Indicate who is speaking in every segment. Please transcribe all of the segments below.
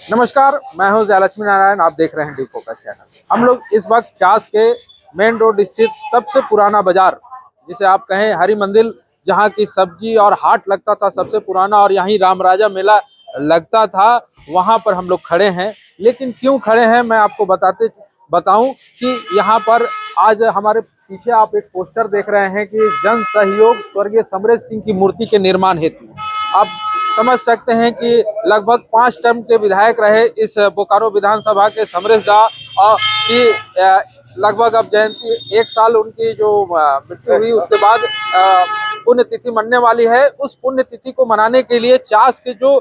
Speaker 1: नमस्कार, मैं हूं जय लक्ष्मी नारायण। आप देख रहे हैं डी फोकस चैनल। हम लोग इस वक्त चास के मेन रोड स्थित सबसे पुराना बाजार, जिसे आप कहें हरि मंदिर, जहां की सब्जी और हाट लगता था सबसे पुराना, और यहीं रामराजा मेला लगता था, वहां पर हम लोग खड़े हैं। लेकिन क्यों खड़े हैं मैं आपको बताऊं कि यहाँ पर आज हमारे पीछे आप एक पोस्टर देख रहे हैं कि जन सहयोग स्वर्गीय समरेश सिंह की मूर्ति के निर्माण हेतु। आप समझ सकते हैं कि लगभग 5 टर्म के विधायक रहे इस बोकारो विधानसभा के समरेश दा, और कि लगभग अब जयंती 1 साल उनकी जो मृत्यु हुई, उसके बाद पुण्यतिथि मनने वाली है। उस पुण्यतिथि को मनाने के लिए चास के जो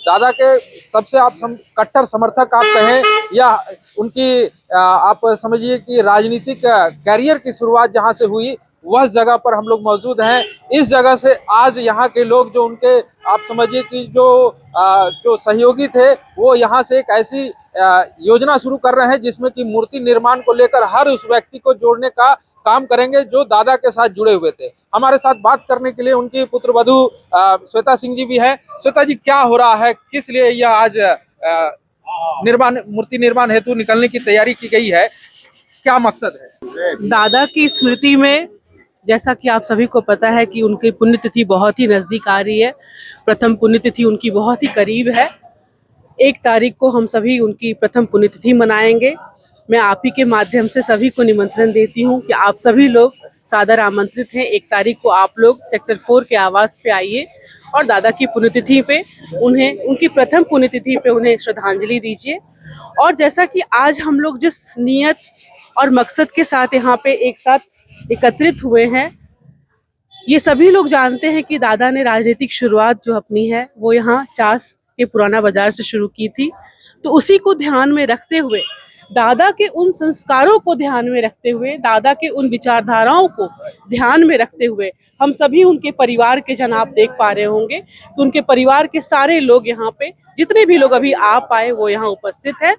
Speaker 1: दादा के सबसे आप कट्टर समर्थक आप कहें, या उनकी आप समझिए कि राजनीतिक कैरियर की शुरुआत जहां से हुई, वह जगह पर हम लोग मौजूद हैं। इस जगह से आज यहाँ के लोग जो उनके आप समझिए कि जो सहयोगी थे, वो यहाँ से एक ऐसी योजना शुरू कर रहे हैं जिसमें कि मूर्ति निर्माण को लेकर हर उस व्यक्ति को जोड़ने का काम करेंगे जो दादा के साथ जुड़े हुए थे। हमारे साथ बात करने के लिए उनकी पुत्रवधू श्वेता सिंह जी भी है। श्वेता जी, क्या हो रहा है, किस लिए यह आज मूर्ति निर्माण हेतु निकलने की तैयारी की गई है, क्या मकसद है?
Speaker 2: दादा की स्मृति में, जैसा कि आप सभी को पता है कि उनकी पुण्यतिथि बहुत ही नज़दीक आ रही है। प्रथम पुण्यतिथि उनकी बहुत ही करीब है। 1 तारीख को हम सभी उनकी प्रथम पुण्यतिथि मनाएंगे। मैं आप ही के माध्यम से सभी को निमंत्रण देती हूं कि आप सभी लोग सादर आमंत्रित हैं। 1 तारीख को आप लोग सेक्टर 4 के आवास पे आइए और दादा की पुण्यतिथि पे उनकी प्रथम पुण्यतिथि पे उन्हें श्रद्धांजलि दीजिए। और जैसा कि आज हम लोग जिस नियत और मकसद के साथ यहाँ पे एक साथ एकत्रित हुए हैं, ये सभी लोग जानते हैं कि दादा ने राजनीतिक शुरुआत जो अपनी है वो यहाँ चास के पुराना बाजार से शुरू की थी। तो उसी को ध्यान में रखते हुए, दादा के उन संस्कारों को ध्यान में रखते हुए, दादा के उन विचारधाराओं को ध्यान में रखते हुए, हम सभी उनके परिवार के जन आप देख पा रहे होंगे कि उनके परिवार के सारे लोग यहाँ पे, जितने भी लोग अभी आ पाए वो यहाँ उपस्थित है।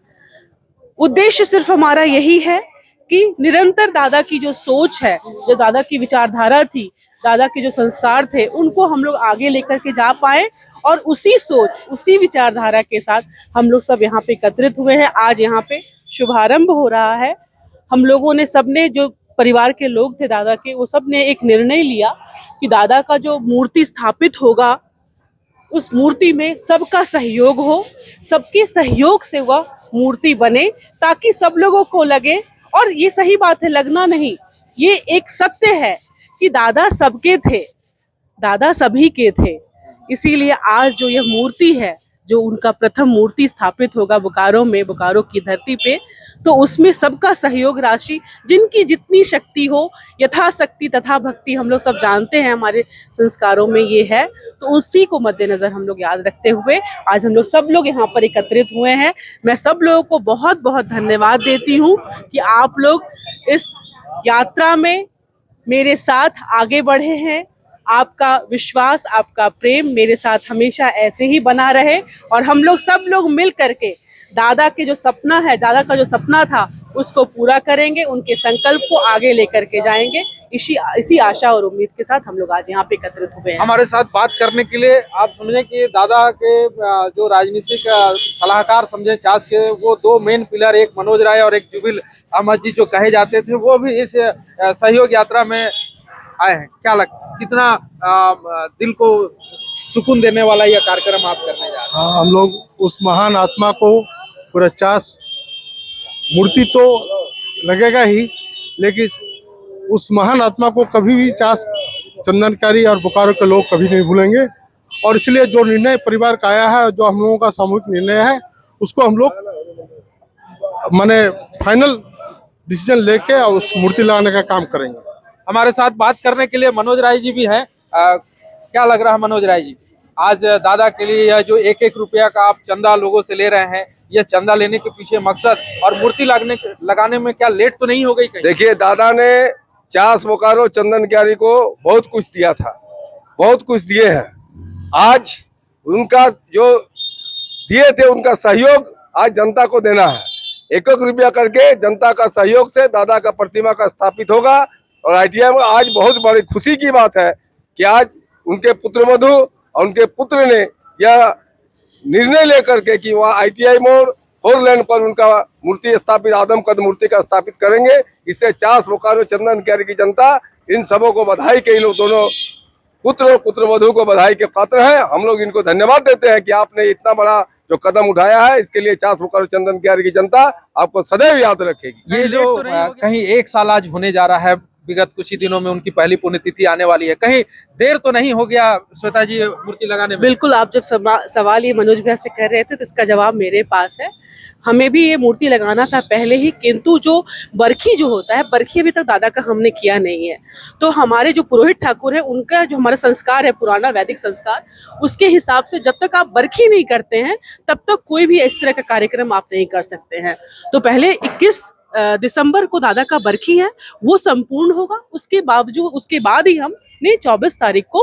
Speaker 2: उद्देश्य सिर्फ हमारा यही है कि निरंतर दादा की जो सोच है, जो दादा की विचारधारा थी, दादा के जो संस्कार थे, उनको हम लोग आगे लेकर के जा पाए। और उसी सोच, उसी विचारधारा के साथ हम लोग सब यहाँ पे एकत्रित हुए हैं। आज यहाँ पे शुभारंभ हो रहा है। हम लोगों ने, सबने, जो परिवार के लोग थे दादा के, वो सब ने एक निर्णय लिया कि दादा का जो मूर्ति स्थापित होगा, उस मूर्ति में सबका सहयोग हो, सबके सहयोग से वह मूर्ति बने, ताकि सब लोगों को लगे, और ये सही बात है, लगना नहीं, ये एक सत्य है कि दादा सबके थे, दादा सभी के थे। इसीलिए आज जो यह मूर्ति है, जो उनका प्रथम मूर्ति स्थापित होगा बोकारो में, बोकारो की धरती पे, तो उसमें सबका सहयोग राशि, जिनकी जितनी शक्ति हो, यथाशक्ति तथा भक्ति, हम लोग सब जानते हैं हमारे संस्कारों में ये है। तो उसी को मद्देनजर हम लोग याद रखते हुए आज हम लोग सब लोग यहाँ पर एकत्रित हुए हैं। मैं सब लोगों को बहुत बहुत धन्यवाद देती हूँ कि आप लोग इस यात्रा में मेरे साथ आगे बढ़े हैं। आपका विश्वास, आपका प्रेम मेरे साथ हमेशा ऐसे ही बना रहे, और हम लोग सब लोग मिल करके दादा के जो सपना है, दादा का जो सपना था, उसको पूरा करेंगे, उनके संकल्प को आगे लेकर के जाएंगे। इसी आशा और उम्मीद के साथ हम लोग आज यहाँ पे एकत्रित हुए हैं।
Speaker 1: हमारे साथ बात करने के लिए, आप समझे कि दादा के जो राजनीतिक सलाहकार समझे चास के, वो 2 मेन पिलर, एक मनोज राय और एक जुबिल अहमद जी जो कहे जाते थे, वो भी इस सहयोग यात्रा में आए हैं। क्या लगता, कितना दिल को सुकून देने वाला यह कार्यक्रम आप करने जा रहे हैं?
Speaker 3: हाँ, हम लोग उस महान आत्मा को पूरा चास, मूर्ति तो लगेगा ही, लेकिन उस महान आत्मा को कभी भी चास चंदनकारी और बोकारो के लोग कभी नहीं भूलेंगे। और इसलिए जो निर्णय परिवार का आया है, जो हम लोगों का सामूहिक निर्णय है, उसको हम लोग माने फाइनल डिसीजन लेके और उस मूर्ति लगाने का काम करेंगे।
Speaker 1: हमारे साथ बात करने के लिए मनोज राय जी भी हैं। क्या लग रहा है मनोज राय जी, आज दादा के लिए यह जो 1-1 रुपया का आप चंदा लोगों से ले रहे हैं, यह चंदा लेने के पीछे मकसद और मूर्ति लगाने में क्या लेट तो नहीं हो गई कहीं?
Speaker 4: देखिए, दादा ने चास बोकारो चंदन क्यारी को बहुत कुछ दिया था, बहुत कुछ दिए हैं। आज उनका जो दिए थे, उनका सहयोग आज जनता को देना है। 1-1 रुपया करके जनता का सहयोग से दादा का प्रतिमा का स्थापित होगा। और ITI में आज बहुत बड़ी खुशी की बात है कि आज उनके पुत्रवधू और उनके पुत्र ने यह निर्णय लेकर के कि वहाँ ITI मोड़ 4 लेन पर उनका मूर्ति स्थापित, आदम कद मूर्ति का स्थापित करेंगे। इससे चास, बोकारो, चंदन क्यारी की जनता इन सबों को बधाई के, लोग दोनों पुत्र और पुत्रवधू को बधाई के पात्र हैं। हम लोग इनको धन्यवाद देते हैं कि आपने इतना बड़ा जो कदम उठाया है, इसके लिए चास, बोकारो, चंदन क्यारी की जनता आपको सदैव याद रखेगी।
Speaker 1: ये जो कहीं 1 साल आज होने जा रहा है, विगत कुछ ही दिनों में उनकी पहली पुण्यतिथि आने वाली है, कहीं देर तो नहीं हो गया श्वेता जी मूर्ति लगाने में?
Speaker 2: बिल्कुल, आप जब सवाल ये मनोज भैया से कर रहे थे तो इसका जवाब मेरे पास है। हमें भी ये मूर्ति लगाना था पहले ही, किंतु जो बरखी जो होता है, बरखी अभी तक दादा का हमने किया नहीं है। तो हमारे जो पुरोहित ठाकुर है, उनका जो हमारा संस्कार है, पुराना वैदिक संस्कार, उसके हिसाब से जब तक आप बरखी नहीं करते हैं तब तक कोई भी इस तरह का कार्यक्रम आप नहीं कर सकते हैं। तो पहले 21 दिसंबर को दादा का बरखी है, वो संपूर्ण होगा। उसके बाद ही हमने 24 तारीख को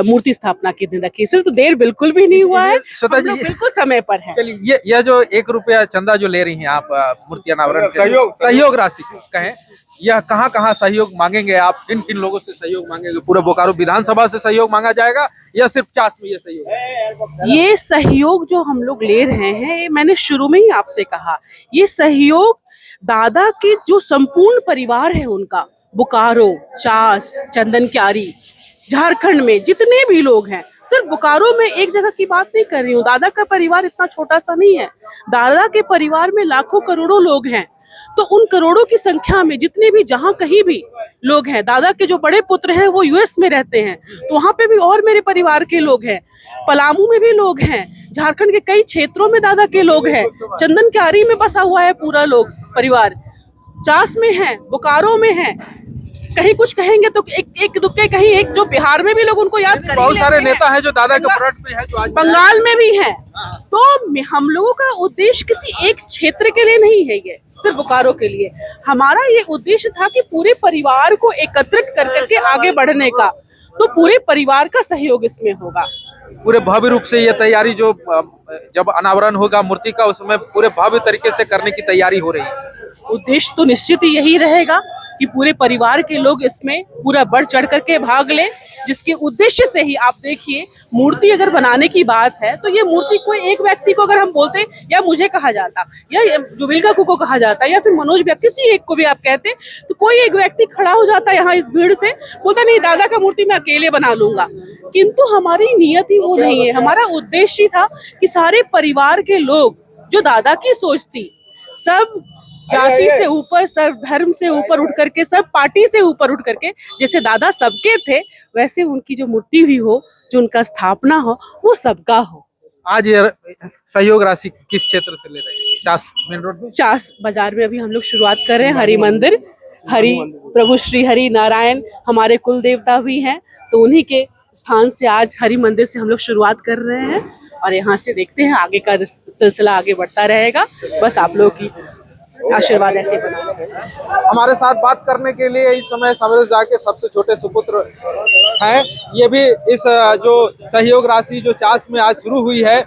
Speaker 2: मूर्ति स्थापना के दिन रखी। सिर्फ तो देर बिल्कुल भी नहीं हुआ है, हम लोग बिल्कुल समय पर है।
Speaker 1: चलिए, यह जो 1 रुपया चंदा जो ले रही हैं आप मूर्ति अनावरण के सहयोग राशि कहें, यह कहाँ सहयोग मांगेंगे आप? किन किन लोगों से सहयोग मांगेंगे? पूरे बोकारो विधानसभा से सहयोग मांगा जाएगा या सिर्फ चास में ये सहयोग?
Speaker 2: ये सहयोग जो हम लोग ले रहे हैं, ये मैंने शुरू में ही आपसे कहा, ये सहयोग दादा के जो संपूर्ण परिवार है उनका, बोकारो, चास, चंदन क्यारी, झारखंड में जितने भी लोग हैं, सिर्फ बोकारो में एक जगह की बात नहीं कर रही हूँ। दादा का परिवार इतना छोटा सा नहीं है, दादा के परिवार में लाखों करोड़ों लोग हैं। तो उन करोड़ों की संख्या में जितने भी जहाँ कहीं भी लोग हैं, दादा के जो बड़े पुत्र हैं वो US में रहते हैं, तो वहाँ पे भी और मेरे परिवार के लोग हैं, पलामू में भी लोग हैं, झारखंड के कई क्षेत्रों में दादा के लोग हैं, चंदन क्यारी में बसा हुआ है पूरा लोग परिवार, चास में है, बोकारो में है, कहीं कुछ कहेंगे तो एक दुक्के कहीं एक जो बिहार में भी लोग उनको याद करेंगे।
Speaker 1: बहुत सारे नेता हैं जो दादा के फ्रंट में है, जो आज
Speaker 2: बंगाल में भी है। तो हम लोगों का उद्देश्य किसी एक क्षेत्र के लिए नहीं है, ये सिर्फ बोकारो के लिए। हमारा ये उद्देश्य था कि पूरे परिवार को एकत्रित कर करके आगे बढ़ने का, तो पूरे परिवार का सहयोग इसमें होगा।
Speaker 1: पूरे भव्य रूप से ये तैयारी जो जब अनावरण होगा मूर्ति का, उसमें पूरे भव्य तरीके से करने की तैयारी हो रही है।
Speaker 2: उद्देश्य तो निश्चित ही यही रहेगा कि पूरे परिवार के लोग इसमें पूरा बढ़ चढ़ करके भाग लें, जिसके उद्देश्य से ही आप देखिए, मूर्ति अगर बनाने की बात है तो ये मूर्ति कोई एक व्यक्ति को अगर हम बोलते या मुझे कहा जाता या जुबिल काकू को कहा जाता या फिर मनोज भैया, किसी एक को भी आप कहते, तो कोई एक व्यक्ति खड़ा हो जाता यहाँ इस भीड़ से, बोलता नहीं दादा का मूर्ति मैं अकेले बना लूंगा। किंतु हमारी नियत ही वो नहीं है। हमारा उद्देश्य था कि सारे परिवार के लोग, जो दादा की सोच थी, सब जाति से ऊपर, सब धर्म से ऊपर उठ करके, सब पार्टी से ऊपर उठ करके, जैसे दादा सबके थे, वैसे उनकी जो मूर्ति भी हो, जो उनका स्थापना हो, वो सबका हो।
Speaker 1: आज ये सहयोग राशि किस क्षेत्र से ले रहे हैं? चास मेन रोड में,
Speaker 2: चास बाजार में अभी हम लोग शुरुआत कर रहे हैं। हरि मंदिर, हरि प्रभु श्री हरि नारायण हमारे कुल देवता भी हैं, तो उन्हीं के स्थान से आज हरि मंदिर से हम लोग शुरुआत कर रहे हैं और यहाँ से देखते हैं आगे का सिलसिला आगे बढ़ता रहेगा। बस आप लोगों की आशीर्वाद ऐसे बना।
Speaker 1: हमारे साथ बात करने के लिए इस समय समरजा के सबसे छोटे सुपुत्र हैं, ये भी इस जो सहयोग राशि जो चास में आज शुरू हुई है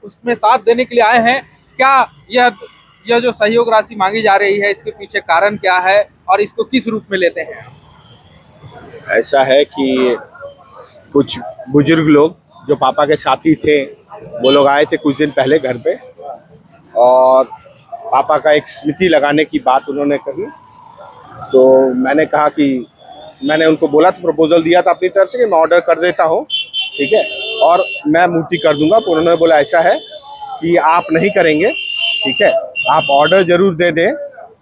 Speaker 1: उसमें साथ देने के लिए आए हैं। क्या यह जो सहयोग राशि मांगी जा रही है, इसके पीछे कारण क्या है और इसको किस रूप में लेते हैं?
Speaker 5: ऐसा है कि कुछ बुजुर्ग लोग जो पापा के साथी थे, वो लोग आए थे कुछ दिन पहले घर पे, और पापा का एक स्मृति लगाने की बात उन्होंने कही। तो मैंने कहा कि मैंने उनको बोला था, प्रपोजल दिया था अपनी तरफ से कि मैं ऑर्डर कर देता हूँ, ठीक है, और मैं मूर्ति कर दूंगा। तो उन्होंने बोला ऐसा है कि आप नहीं करेंगे, ठीक है, आप ऑर्डर जरूर दे दें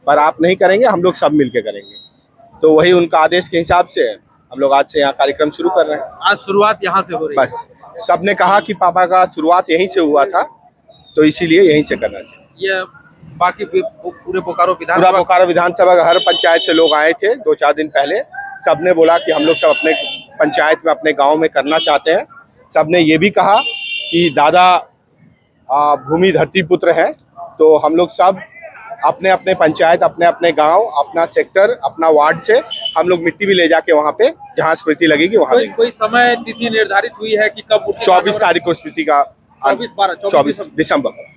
Speaker 5: पर आप नहीं करेंगे, हम लोग सब मिलके करेंगे। तो वही उनका आदेश के हिसाब से हम लोग आज से यहाँ कार्यक्रम शुरू कर रहे हैं।
Speaker 1: आज शुरुआत यहाँ से हो रही है।
Speaker 5: बस सबने कहा कि पापा का शुरुआत यहीं से हुआ था, तो इसीलिए यहीं से करना चाहिए।
Speaker 1: ये बाकी पूरे बोकारो
Speaker 5: पूरा बोकारो विधानसभा का हर पंचायत से लोग आए थे 2-4 दिन पहले। सबने बोला कि हम लोग सब अपने पंचायत में, अपने गांव में करना चाहते हैं। सबने ये भी कहा कि दादा भूमि धरती पुत्र हैं, तो हम लोग सब अपने अपने पंचायत, अपने अपने गांव, अपना सेक्टर, अपना वार्ड से हम लोग मिट्टी भी ले जाके वहाँ पे जहाँ स्मृति लगेगी वहाँ
Speaker 1: कोई समय तिथि निर्धारित हुई है कि कब?
Speaker 5: 24 तारीख को स्मृति का,
Speaker 1: 24 दिसंबर।